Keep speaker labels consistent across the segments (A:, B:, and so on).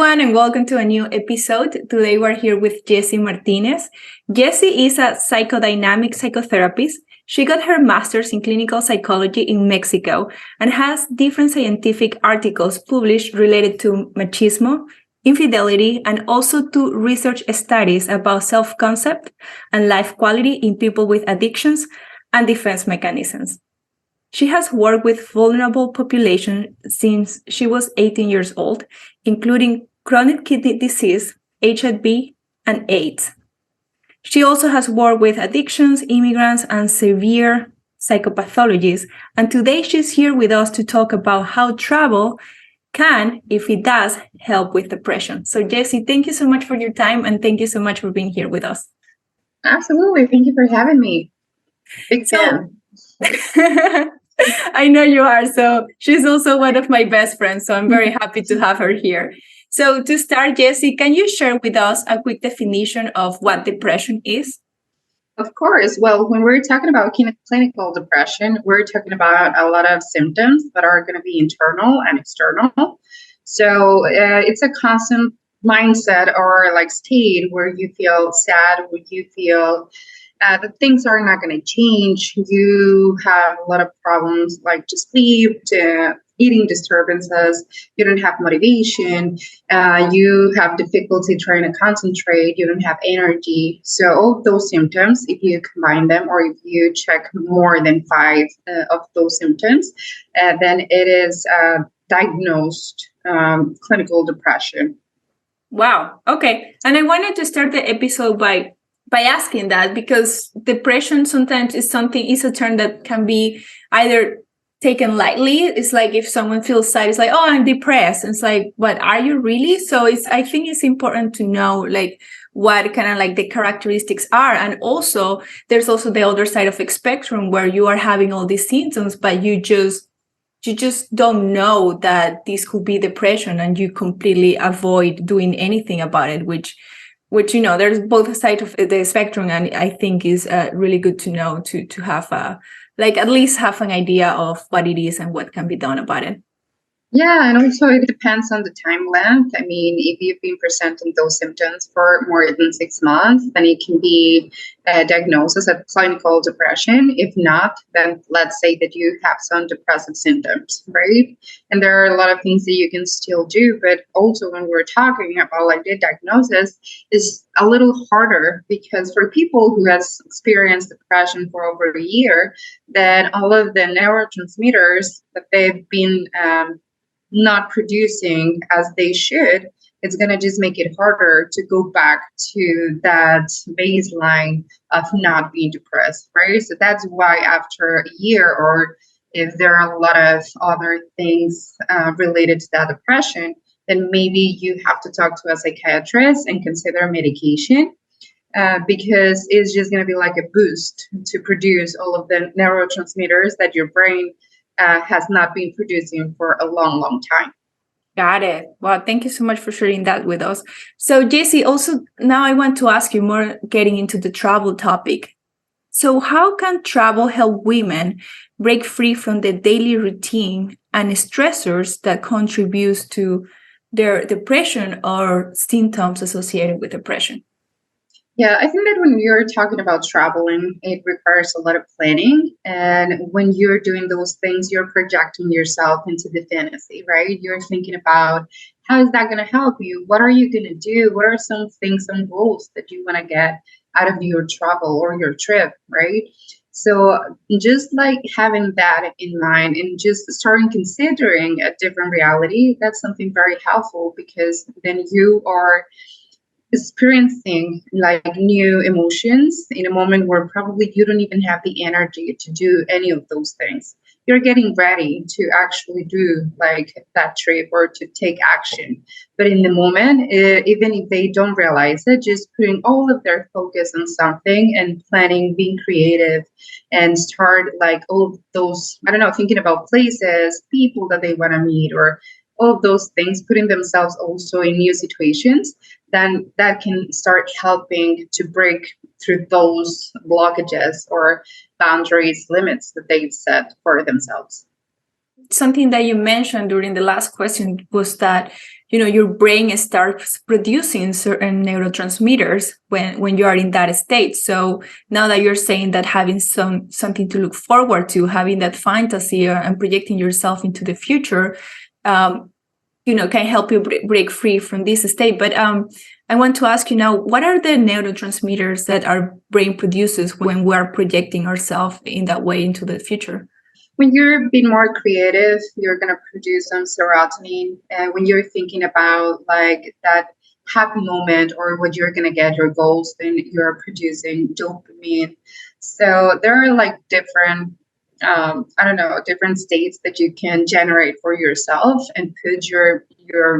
A: everyone, and welcome to a new episode. Today we're here with Jessica Martinez. Jessie is a psychodynamic psychotherapist. She got her master's in clinical psychology in Mexico and has different scientific articles published related to machismo, infidelity, and also to research studies about self-concept and life quality in people with addictions and defense mechanisms. She has worked with vulnerable populations since she was 18 years old, including chronic kidney disease, HIV, and AIDS. She also has worked with addictions, immigrants, and severe psychopathologies. And today she's here with us to talk about how travel can, if it does, help with depression. So Jessie, thank you so much for your time, and thank you so much for being here with us.
B: Absolutely. Thank you for having me. Big fan.
A: I know you are. So she's also one of my best friends. So I'm very happy to have her here. So to start, Jessie, can you share with us a quick definition of what depression is?
B: Of course. Well, when we're talking about clinical depression, we're talking about a lot of symptoms that are going to be internal and external. So it's a constant mindset or like state where you feel sad, where you feel that things are not going to change. You have a lot of problems like to sleep, to eating disturbances. You don't have motivation. You have difficulty trying to concentrate. You don't have energy. So all those symptoms, if you combine them or if you check more than 5 of those symptoms, then it is diagnosed clinical depression.
A: Wow. Okay. And I wanted to start the episode by asking that, because depression sometimes is a term that can be either taken lightly. It's like if someone feels sad, it's like, oh, I'm depressed. It's like, but are you really? So I think it's important to know like what kind of like the characteristics are. And also there's also the other side of the spectrum where you are having all these symptoms, but you just don't know that this could be depression and you completely avoid doing anything about it, which there's both sides of the spectrum, and I think is really good to know to have at least have an idea of what it is and what can be done about it.
B: Yeah, and also it depends on the time length. I mean, if you've been presenting those symptoms for more than 6 months, then it can be diagnosed as a clinical depression. If not, then let's say that you have some depressive symptoms, right? And there are a lot of things that you can still do, but also when we're talking about like the diagnosis is a little harder, because for people who has experienced depression for over a year, then all of the neurotransmitters that they've been not producing as they should, it's going to just make it harder to go back to that baseline of not being depressed, right? So that's why after a year, or if there are a lot of other things related to that depression, then maybe you have to talk to a psychiatrist and consider medication, because it's just going to be like a boost to produce all of the neurotransmitters that your brain has not been producing for a long, long time.
A: Got it. Well, thank you so much for sharing that with us. So, Jessie, also now I want to ask you more, getting into the travel topic. So how can travel help women break free from the daily routine and stressors that contribute to their depression or symptoms associated with depression?
B: Yeah, I think that when you're talking about traveling, it requires a lot of planning. And when you're doing those things, you're projecting yourself into the fantasy, right? You're thinking about how is that going to help you? What are you going to do? What are some things, some goals that you want to get out of your travel or your trip, right? So just like having that in mind and just starting considering a different reality, that's something very helpful, because then you are experiencing like new emotions in a moment where probably you don't even have the energy to do any of those things. You're getting ready to actually do like that trip or to take action. But in the moment, even if they don't realize it, just putting all of their focus on something and planning, being creative, and start like all of those, I don't know, thinking about places, people that they want to meet, or all of those things, putting themselves also in new situations, then that can start helping to break through those blockages or boundaries, limits that they've set for themselves.
A: Something that you mentioned during the last question was that your brain starts producing certain neurotransmitters when you are in that state. So now that you're saying that having something to look forward to, having that fantasy and projecting yourself into the future, can help you break free from this state. But I want to ask you now, what are the neurotransmitters that our brain produces when we are projecting ourselves in that way into the future?
B: When you're being more creative, you're going to produce some serotonin. And when you're thinking about like that happy moment or what you're going to get, your goals, then you're producing dopamine. So there are like different, different states that you can generate for yourself and put your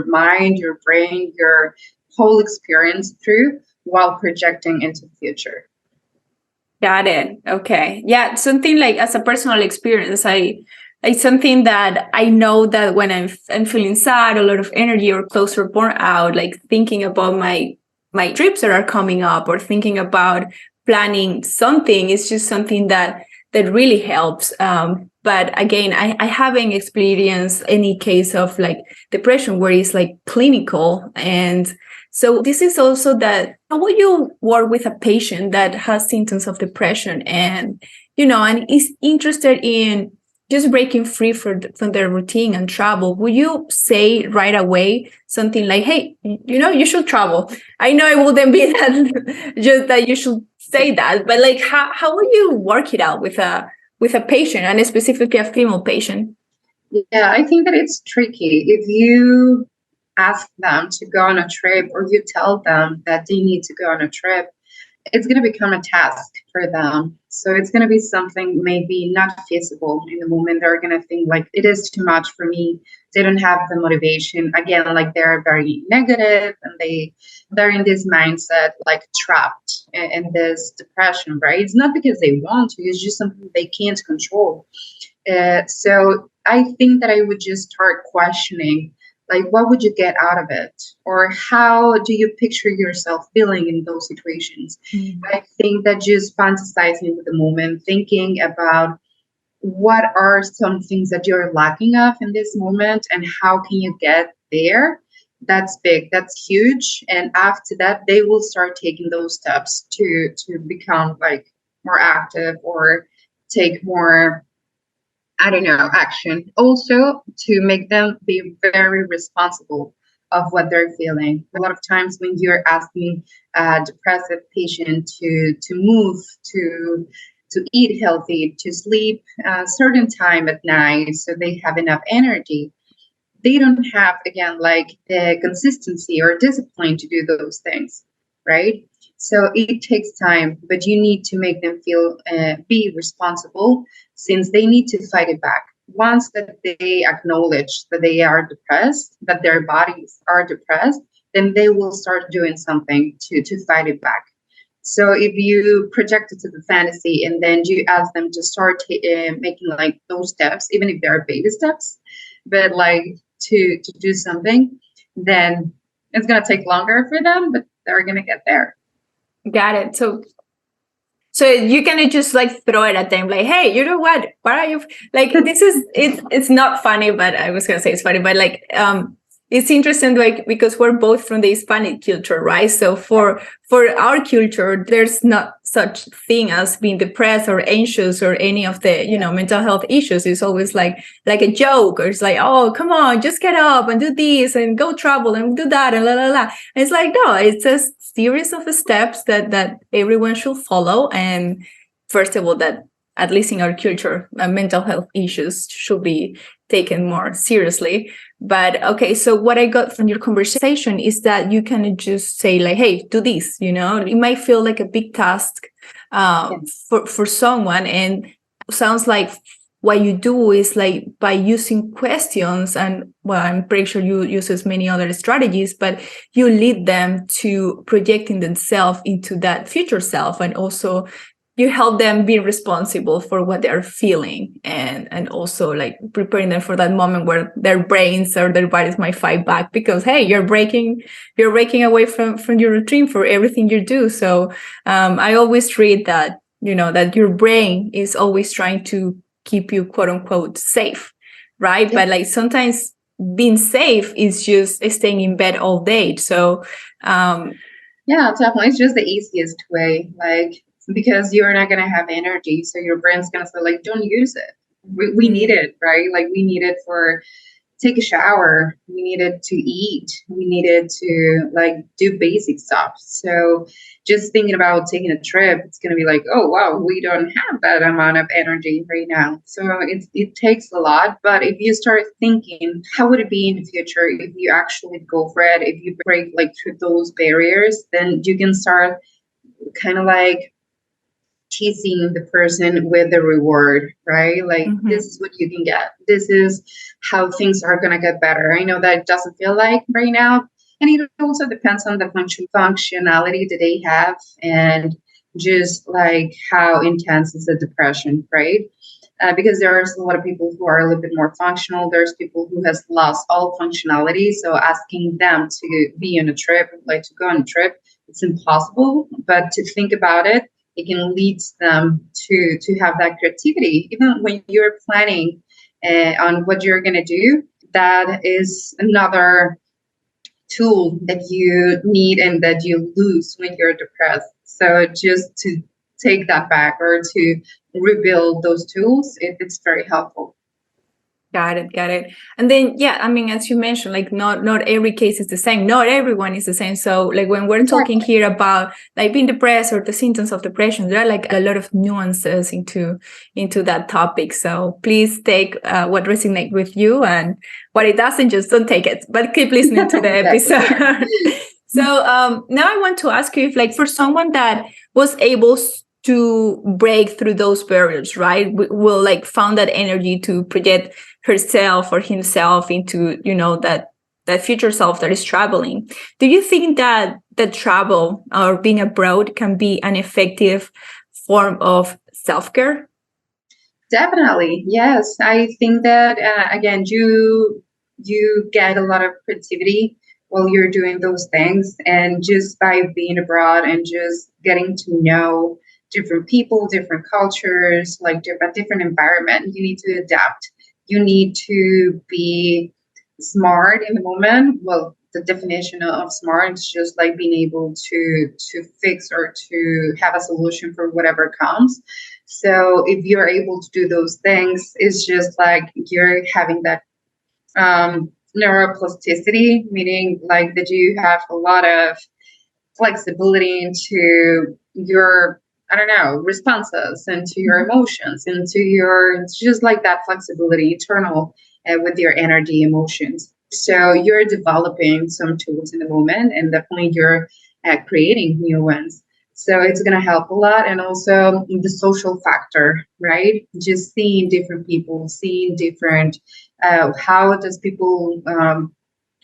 B: mind, your brain, your whole experience through while projecting into the future.
A: Got it. Okay. Yeah. Something like as a personal experience, it's something that I know that when I'm feeling sad, a lot of energy or close or burnt out, like thinking about my trips that are coming up or thinking about planning something is just something that really helps. But again, I haven't experienced any case of like depression where it's like clinical. And so this is also that, how will you work with a patient that has symptoms of depression and is interested in just breaking free from their routine and travel? Will you say right away something like, hey, you should travel? I know it wouldn't be that just that you should say that, but like how will you work it out with a patient, and specifically a female patient?
B: Yeah, I think that it's tricky. If you ask them to go on a trip or you tell them that they need to go on a trip, it's going to become a task for them. So it's going to be something maybe not feasible in the moment. They're going to think like, it is too much for me. They don't have the motivation. Again, like they're very negative and they're in this mindset, like trapped in this depression, right? It's not because they want to, it's just something they can't control. So I think that I would just start questioning, like, what would you get out of it? Or how do you picture yourself feeling in those situations? Mm-hmm. I think that just fantasizing with the moment, thinking about what are some things that you're lacking of in this moment and how can you get there? That's big, that's huge. And after that, they will start taking those steps to become like more active or take more action. Also, to make them be very responsible of what they're feeling. A lot of times when you're asking a depressed patient to move, to eat healthy, to sleep a certain time at night so they have enough energy, they don't have, again, like the consistency or discipline to do those things, right? So it takes time, but you need to make them feel, be responsible, since they need to fight it back. Once that they acknowledge that they are depressed, that their bodies are depressed, then they will start doing something to fight it back. So if you project it to the fantasy and then you ask them to start making like those steps, even if they're baby steps, but like to do something, then it's going to take longer for them, but they're going to get there.
A: Got it. So you can just like throw it at them like, hey, you know what are you like, this is, it's not funny, but I was going to say it's funny, but like, it's interesting, like, because we're both from the Hispanic culture, right? So for our culture, there's not such thing as being depressed or anxious or any of the, mental health issues. It's always like a joke, or it's like, oh, come on, just get up and do this and go travel and do that and la la la. And it's like, no, it's a series of steps that everyone should follow. And first of all, that at least in our culture, mental health issues should be taken more seriously. But okay, so what I got from your conversation is that you can just say like, hey, do this, it might feel like a big task for someone. And sounds like what you do is like by using questions, and well, I'm pretty sure you use many other strategies, but you lead them to projecting themselves into that future self, and also you help them be responsible for what they're feeling, and also like preparing them for that moment where their brains or their bodies might fight back, because hey, you're breaking away from your routine for everything you do. So I always read that, that your brain is always trying to keep you quote unquote safe, right? Yeah. But like sometimes being safe is just staying in bed all day. So
B: yeah, definitely. It's just the easiest way, like, because you're not going to have energy. So your brain's going to say, like, don't use it. We need it, right? Like, we need it for take a shower. We needed to eat. We needed to like do basic stuff. So just thinking about taking a trip, it's going to be like, oh, wow, we don't have that amount of energy right now. So it takes a lot. But if you start thinking, how would it be in the future if you actually go for it, if you break like through those barriers, then you can start kind of like teasing the person with the reward, right? Like, this is what you can get. This is how things are going to get better. I know that it doesn't feel like right now. And it also depends on the functionality that they have and just like how intense is the depression, right? Because there's a lot of people who are a little bit more functional. There's people who has lost all functionality. So asking them to be on a trip, like to go on a trip, it's impossible. But to think about it, it can lead them to have that creativity. Even when you're planning on what you're going to do, that is another tool that you need and that you lose when you're depressed. So just to take that back or to rebuild those tools, it's very helpful.
A: Got it. And then, yeah, I mean, as you mentioned, like not every case is the same. Not everyone is the same. So like when we're talking here about like being depressed or the symptoms of depression, there are like a lot of nuances into that topic. So please take what resonates with you, and what it doesn't, just don't take it, but keep listening to the episode. So now I want to ask you if like for someone that was able to break through those barriers, right? Will like found that energy to project herself or himself into, that future self that is traveling. Do you think that the travel or being abroad can be an effective form of self-care?
B: Definitely, yes. I think that again, you get a lot of creativity while you're doing those things, and just by being abroad and just getting to know different people, different cultures, like different environment, you need to adapt. You need to be smart in the moment. Well, the definition of smart is just like being able to fix or to have a solution for whatever comes. So if you're able to do those things, it's just like you're having that neuroplasticity, meaning like that you have a lot of flexibility into your, I don't know, responses and to your emotions and to your, it's just like that flexibility internal with your energy emotions. So you're developing some tools in the moment, and definitely you're creating new ones. So it's going to help a lot. And also the social factor, right? Just seeing different people, seeing different, how does people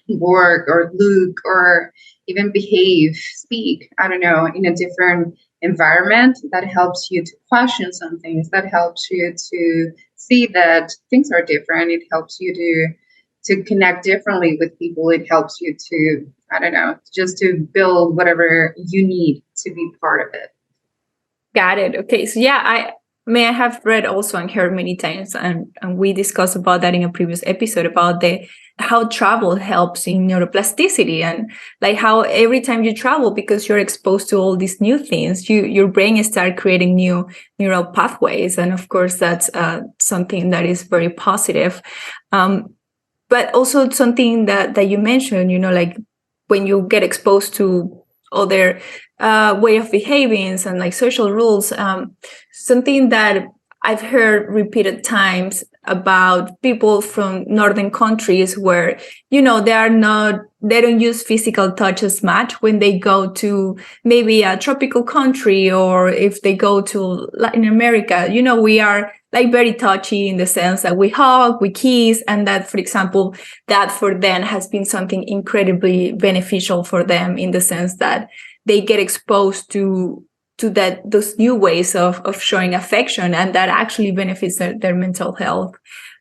B: work or look or even behave, speak, I don't know, in a different environment. That helps you to question some things. That helps you to see that things are different. It helps you to connect differently with people. It helps you to, I don't know, just to build whatever you need to be part of it.
A: Got it. Okay. So yeah, I have read also and heard many times, and we discussed about that in a previous episode about how travel helps in neuroplasticity, and like how every time you travel, because you're exposed to all these new things, your brain start creating new neural pathways, and of course that's something that is very positive. But also something that you mentioned, like when you get exposed to other way of behaving and like social rules, something that I've heard repeated times about people from northern countries where, they don't use physical touch as much when they go to maybe a tropical country, or if they go to Latin America, we are like very touchy in the sense that we hug, we kiss, and that, for example, that for them has been something incredibly beneficial for them in the sense that they get exposed to those new ways of showing affection, and that actually benefits their mental health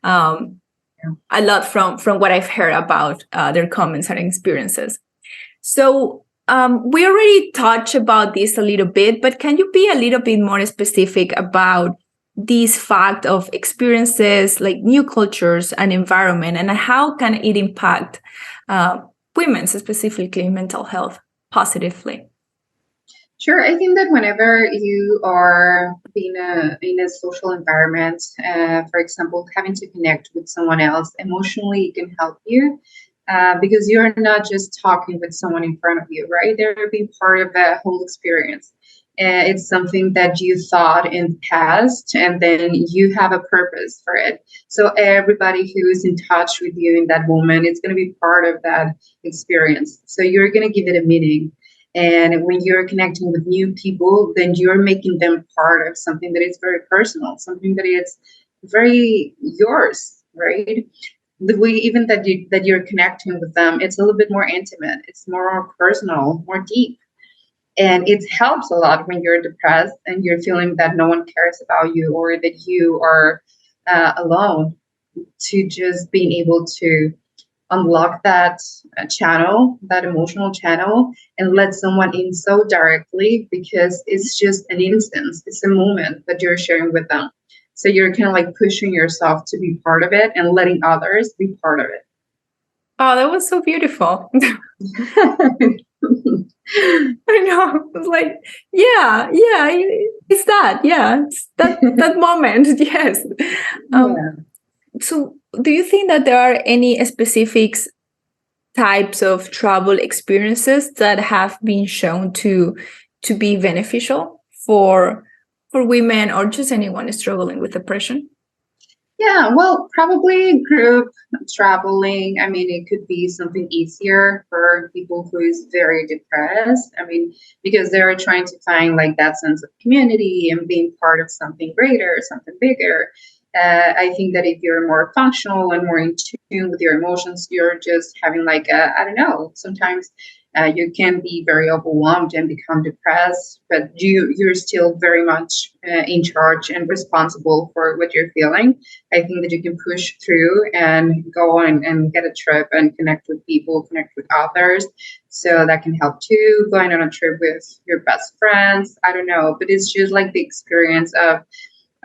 A: a lot from what I've heard about their comments and experiences. So we already touched about this a little bit, but can you be a little bit more specific about this fact of experiences like new cultures and environment, and how can it impact women's specifically mental health positively?
B: Sure. I think that whenever you are being in a social environment, for example, having to connect with someone else emotionally, it can help you because you're not just talking with someone in front of you, right? They're being part of the whole experience. It's something that you thought in the past, and then you have a purpose for it. So everybody who is in touch with you in that moment, it's going to be part of that experience. So you're going to give it a meaning. And when you're connecting with new people, then you're making them part of something that is very personal, something that is very yours, right? The way even that you're connecting with them, it's a little bit more intimate, it's more personal, more deep. And it helps a lot when you're depressed and you're feeling that no one cares about you, or that you are alone, to just being able to unlock that channel, that emotional channel, and let someone in so directly, because it's just an instance, it's a moment that you're sharing with them. So you're kind of like pushing yourself to be part of it and letting others be part of it.
A: Oh, that was so beautiful. I know. It's like, yeah, it's that. Yeah, it's that moment. Yes.
B: Yeah.
A: So, do you think that there are any specific types of travel experiences that have been shown to be beneficial for women or just anyone struggling with depression?
B: Yeah, well, probably group traveling. I mean, it could be something easier for people who is very depressed. I mean, because they're trying to find like that sense of community and being part of something greater, something bigger. I think that if you're more functional and more in tune with your emotions, you're just having like a, I don't know, sometimes you can be very overwhelmed and become depressed, but you're still very much in charge and responsible for what you're feeling. I think that you can push through and go on and get a trip and connect with people, connect with others. So that can help too. Going on a trip with your best friends, I don't know, but it's just like the experience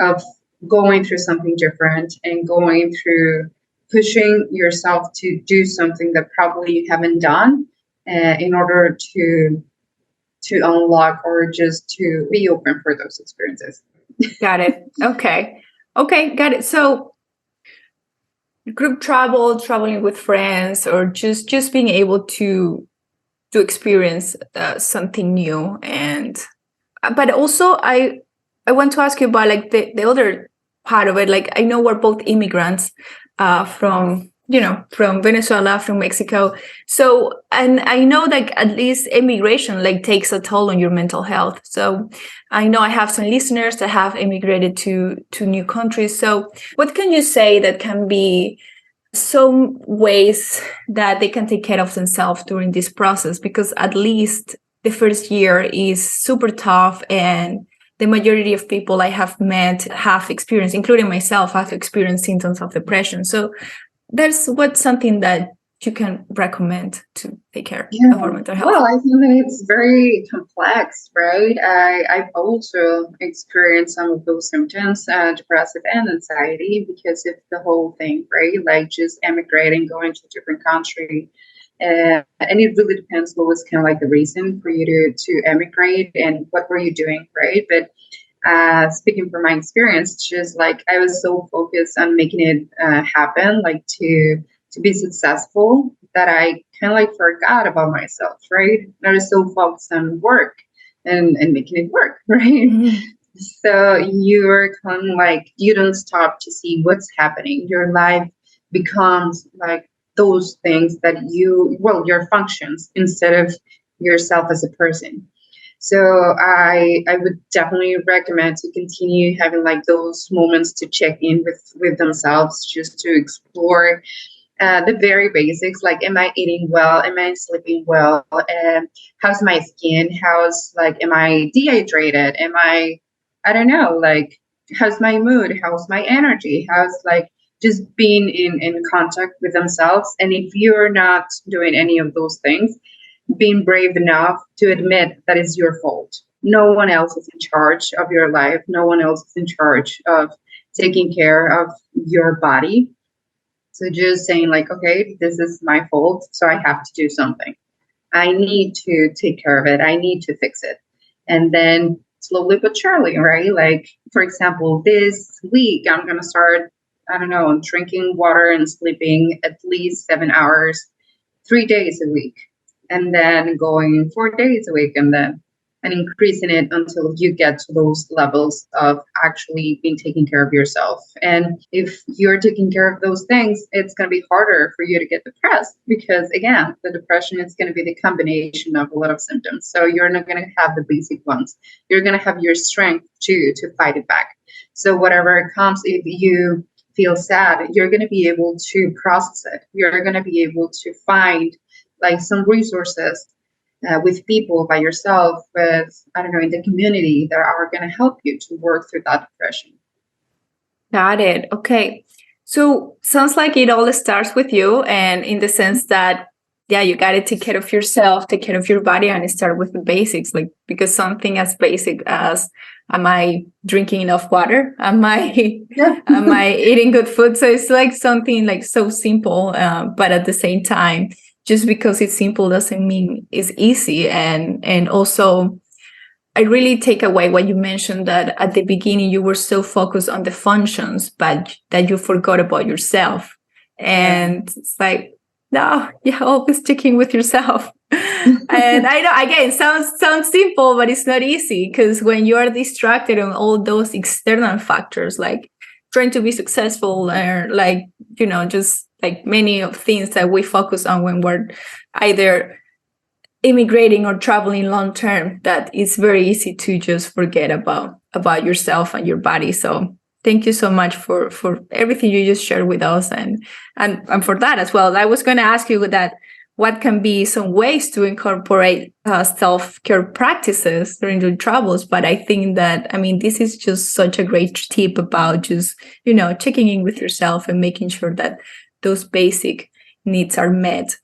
B: of going through something different and going through pushing yourself to do something that probably you haven't done in order to unlock or just to be open for those experiences.
A: Got it. Okay, got it. So group travel, traveling with friends, or just being able to experience something new. And but also I want to ask you about like the other part of it. Like, I know we're both immigrants from from Venezuela, from Mexico. So, and I know like at least immigration like takes a toll on your mental health. So I know I have some listeners that have immigrated to new countries. So what can you say that can be some ways that they can take care of themselves during this process? Because at least the first year is super tough, and the majority of people I have met have experienced, including myself, have experienced symptoms of depression. So that's what's something that you can recommend to take care of our mental health.
B: Well, I think that it's very complex, right? I've also experienced some of those symptoms, depressive and anxiety, because of the whole thing, right? Like just emigrating, going to a different country. And it really depends what was kind of like the reason for you to emigrate and what were you doing, right? But speaking from my experience, it's just like I was so focused on making it happen, like to be successful, that I kind of like forgot about myself, right? I was so focused on work and making it work, right? Mm-hmm. So you're kind of like, you don't stop to see what's happening. Your life becomes like those things that your functions instead of yourself as a person. So I would definitely recommend to continue having like those moments to check in with themselves, just to explore the very basics, like, am I eating well? Am I sleeping well? And how's my skin? Am I dehydrated? I don't know, like, how's my mood? How's my energy? How's like just being in contact with themselves? And if you're not doing any of those things, being brave enough to admit that it's your fault, No one else is in charge of your life. No one else is in charge of taking care of your body. So just saying like, okay, this is my fault, so I have to do something. I need to take care of it. I need to fix it. And then slowly but surely, right? Like, for example, this week, I'm going to start, I don't know, drinking water and sleeping at least 7 hours, 3 days a week, and then going 4 days a week, and increasing it until you get to those levels of actually being taking care of yourself. And if you're taking care of those things, it's going to be harder for you to get depressed because, again, the depression is going to be the combination of a lot of symptoms. So you're not going to have the basic ones. You're going to have your strength too to fight it back. So whatever comes, if you feel sad, you're going to be able to process it. You're going to be able to find like some resources with people, by yourself, with, I don't know, in the community that are going to help you to work through that depression.
A: Got it. Okay. So sounds like it all starts with you, and in the sense that, yeah, you got to take care of yourself, take care of your body, and start with the basics. Like, because something as basic as, am I drinking enough water? Am I am I eating good food? So it's like something like so simple, but at the same time, just because it's simple doesn't mean it's easy. And also, I really take away what you mentioned, that at the beginning you were so focused on the functions, but that you forgot about yourself. And it's like, no, you're always checking with yourself. And I know, again, sounds simple, but it's not easy, because when you are distracted on all those external factors, like trying to be successful, or like, just like many of things that we focus on when we're either immigrating or traveling long term, that it's very easy to just forget about yourself and your body. So thank you so much for everything you just shared with us, and for that as well. I was going to ask you that what can be some ways to incorporate self-care practices during your travels, but I think that, I mean, this is just such a great tip about just checking in with yourself and making sure that those basic needs are met.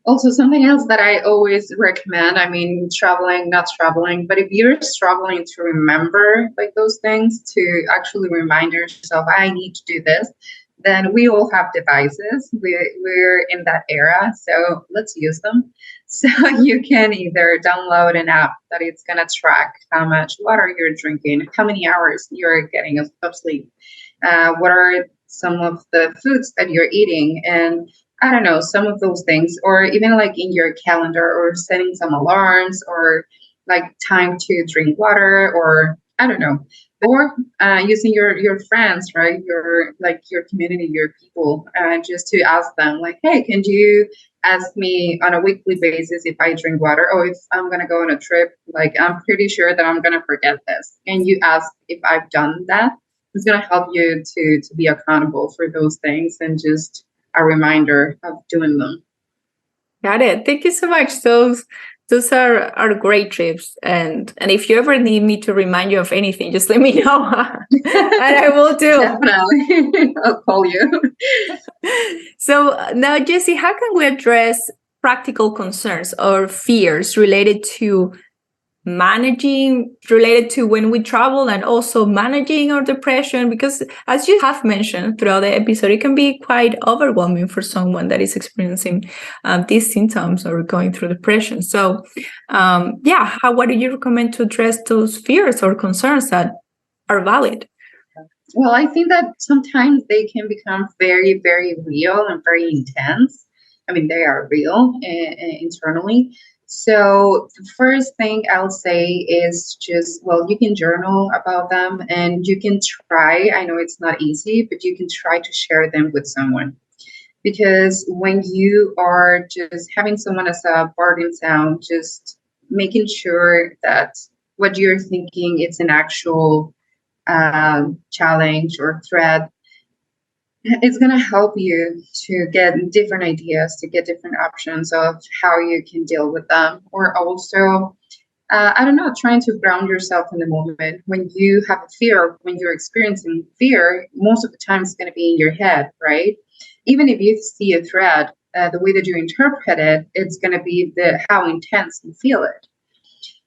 B: Also, something else that I always recommend, I mean, traveling, not traveling, but if you're struggling to remember like those things, to actually remind yourself, I need to do this, then we all have devices. We're in that era, so let's use them. So you can either download an app that it's going to track how much water you're drinking, how many hours you're getting of sleep, what are some of the foods that you're eating, and I don't know, some of those things, or even like in your calendar, or setting some alarms, or like time to drink water, or I don't know, or using your friends, right? Your community, your people, just to ask them like, hey, can you ask me on a weekly basis if I drink water, or if I'm going to go on a trip, like I'm pretty sure that I'm going to forget this. And you ask if I've done that. It's going to help you to be accountable for those things, and just a reminder of doing them.
A: Got it. Thank you so much. Those are great trips. And if you ever need me to remind you of anything, just let me know. And I will do.
B: Definitely. I'll call you.
A: So now, Jessie, how can we address practical concerns or fears related to when we travel, and also managing our depression? Because as you have mentioned throughout the episode, it can be quite overwhelming for someone that is experiencing these symptoms or going through depression. So what do you recommend to address those fears or concerns that are valid?
B: Well, I think that sometimes they can become very, very real and very intense. I mean, they are real internally. So the first thing I'll say is just, well, you can journal about them, and you can try, I know it's not easy, but you can try to share them with someone. Because when you are just having someone as a burden sound, just making sure that what you're thinking, it's an actual challenge or threat, it's going to help you to get different ideas, to get different options of how you can deal with them. Or also, I don't know, trying to ground yourself in the moment. When you have a fear, when you're experiencing fear, most of the time it's going to be in your head, right? Even if you see a threat, the way that you interpret it, it's going to be how intense you feel it.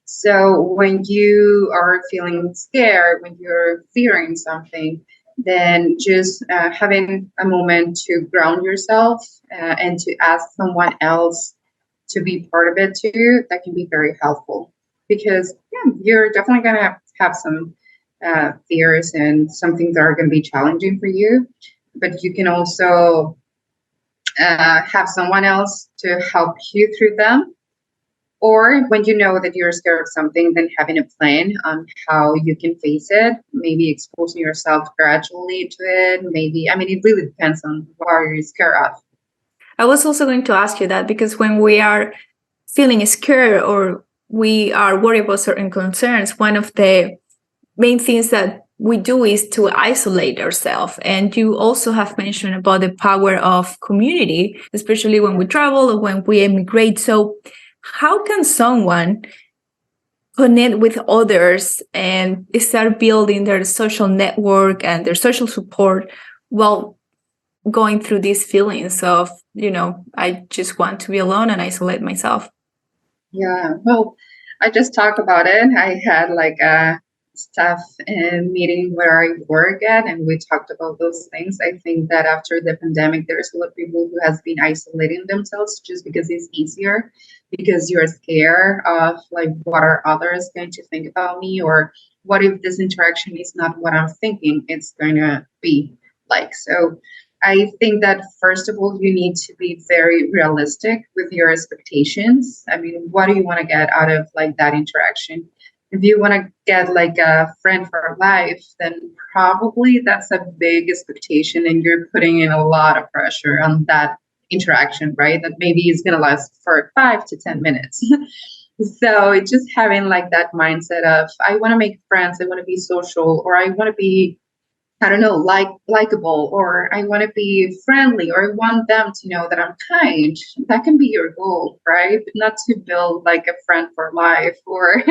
B: So when you are feeling scared, when you're fearing something, then just having a moment to ground yourself and to ask someone else to be part of it too, that can be very helpful. Because yeah, you're definitely going to have some fears and some things that are going to be challenging for you. But you can also have someone else to help you through them, or when you know that you're scared of something, then having a plan on how you can face it, maybe exposing yourself gradually to it. Maybe, I mean, it really depends on what are you scared of.
A: I was also going to ask you that because when we are feeling scared or we are worried about certain concerns, one of the main things that we do is to isolate ourselves. And you also have mentioned about the power of community, especially when we travel or when we immigrate. So how can someone connect with others and start building their social network and their social support while going through these feelings of, I just want to be alone and isolate myself?
B: Yeah, well, I just talked about it. I had like a staff meeting where I work at, and we talked about those things. I think that after the pandemic, there's a lot of people who has been isolating themselves just because it's easier, because you're scared of like what are others going to think about me, or what if this interaction is not what I'm thinking it's going to be like. So I think that first of all, you need to be very realistic with your expectations. I mean, what do you want to get out of like that interaction? If you want to get like a friend for life, then probably that's a big expectation and you're putting in a lot of pressure on that interaction, right? That maybe is going to last for 5 to 10 minutes. So it's just having like that mindset of I want to make friends, I want to be social, or I want to be, I don't know, likable, or I want to be friendly, or I want them to know that I'm kind. That can be your goal, right? But not to build like a friend for life, or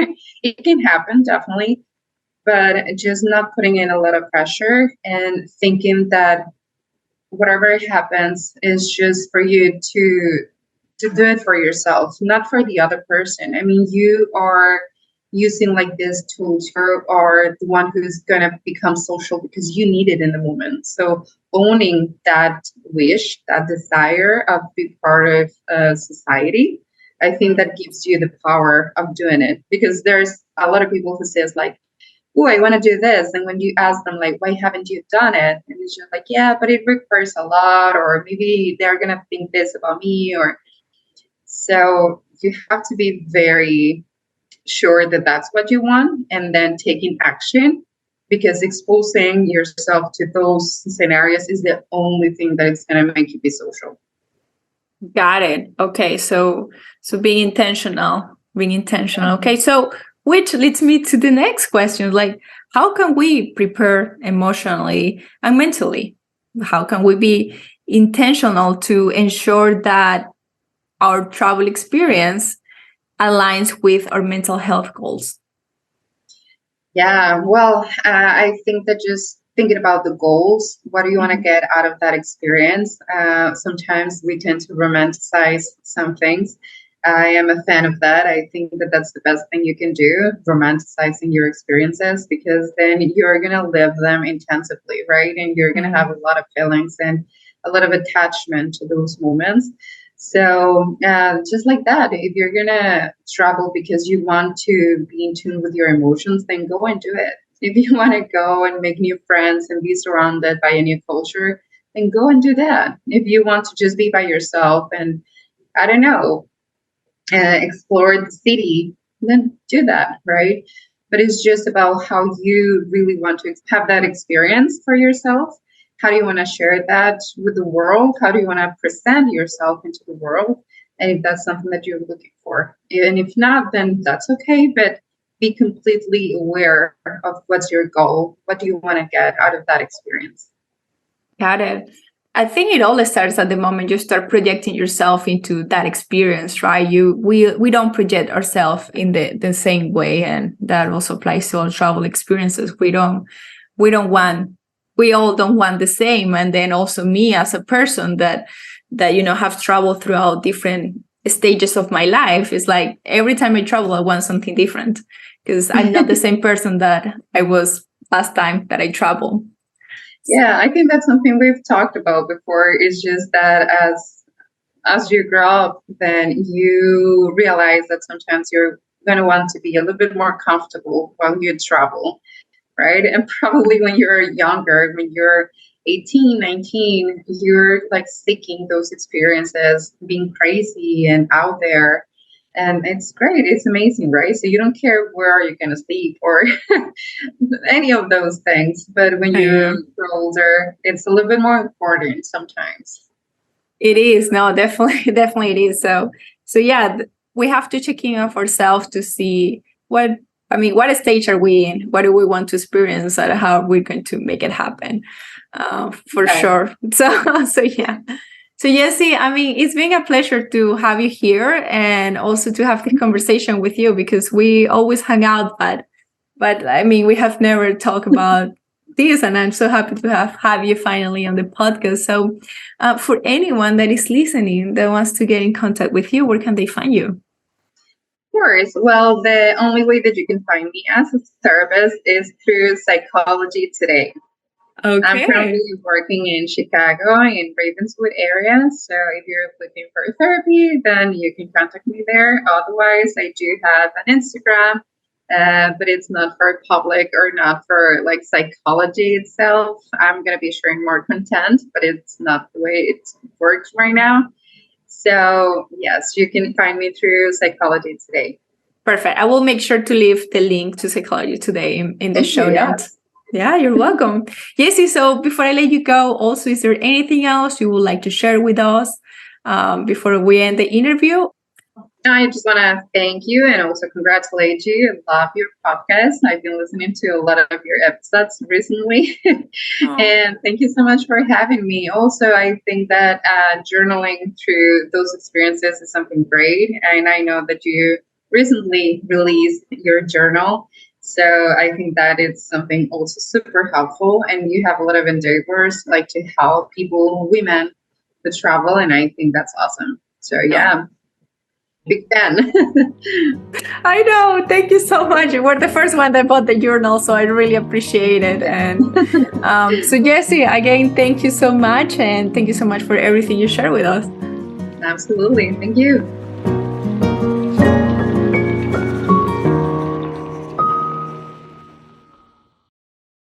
B: it can happen definitely, but just not putting in a lot of pressure and thinking that whatever happens is just for you to do it for yourself, not for the other person. I mean, you are using like this tool, you are the one who's going to become social because you need it in the moment. So owning that wish, that desire of being part of society, I think that gives you the power of doing it, because there's a lot of people who says like, oh, I want to do this. And when you ask them, like, why haven't you done it? And it's just like, yeah, but it requires a lot, or maybe they're going to think this about me, or so you have to be very sure that that's what you want and then taking action, because exposing yourself to those scenarios is the only thing that is going to make you be social.
A: Got it. Okay. So being intentional. Okay. So which leads me to the next question, like, how can we prepare emotionally and mentally? How can we be intentional to ensure that our travel experience aligns with our mental health goals?
B: Yeah, well, I think that just thinking about the goals, what do you want to get out of that experience? Sometimes we tend to romanticize some things. I am a fan of that. I think that that's the best thing you can do, romanticizing your experiences, because then you're going to live them intensively, right? And you're going to have a lot of feelings and a lot of attachment to those moments. So just like that, if you're going to travel because you want to be in tune with your emotions, then go and do it. If you want to go and make new friends and be surrounded by a new culture, then go and do that. If you want to just be by yourself and, I don't know, explore the city, then do that, right? But it's just about how you really want to have that experience for yourself. How do you want to share that with the world? How do you want to present yourself into the world? And if that's something that you're looking for. And if not, then that's okay. But be completely aware of what's your goal. What do you want to get out of that experience?
A: Got it. I think it all starts at the moment you start projecting yourself into that experience, right? We don't project ourselves in the same way, and that also applies to all travel experiences. We all don't want the same. And then also me as a person that have traveled throughout different stages of my life. It's like every time I travel, I want something different because I'm not the same person that I was last time that I traveled.
B: Yeah, I think that's something we've talked about before. It's just that as you grow up, then you realize that sometimes you're going to want to be a little bit more comfortable while you travel, right? And probably when you're younger, when you're 18, 19, you're like seeking those experiences, being crazy and out there. And it's great. It's amazing, right? So you don't care where you're going to sleep or any of those things. But when you grow older, it's a little bit more important sometimes.
A: It is. No, definitely, definitely it is. So yeah, we have to check in of ourselves to see what stage are we in? What do we want to experience and how we're going to make it happen? For sure. So yeah. So Jessie, I mean, it's been a pleasure to have you here and also to have this conversation with you because we always hang out, but I mean, we have never talked about this, and I'm so happy to have you finally on the podcast. So for anyone that is listening that wants to get in contact with you, where can they find you?
B: Of course. Well, the only way that you can find me as a therapist is through Psychology Today.
A: Okay.
B: I'm currently working in Chicago in Ravenswood area. So if you're looking for therapy, then you can contact me there. Otherwise, I do have an Instagram, but it's not for public or not for like psychology itself. I'm going to be sharing more content, but it's not the way it works right now. So yes, you can find me through Psychology Today.
A: Perfect. I will make sure to leave the link to Psychology Today in the show notes. Yeah, you're welcome. Jessie, so before I let you go, also, is there anything else you would like to share with us before we end the interview?
B: I just want to thank you and also congratulate you. I love your podcast. I've been listening to a lot of your episodes recently. And thank you so much for having me. Also, I think that journaling through those experiences is something great. And I know that you recently released your journal. So I think that it's something also super helpful. And you have a lot of endeavors like to help people, women, to travel. And I think that's awesome. So yeah. Big fan.
A: I know. Thank you so much. You were the first one that bought the journal, so I really appreciate it. And so Jessie, again, thank you so much. And thank you so much for everything you share with us.
B: Absolutely. Thank you.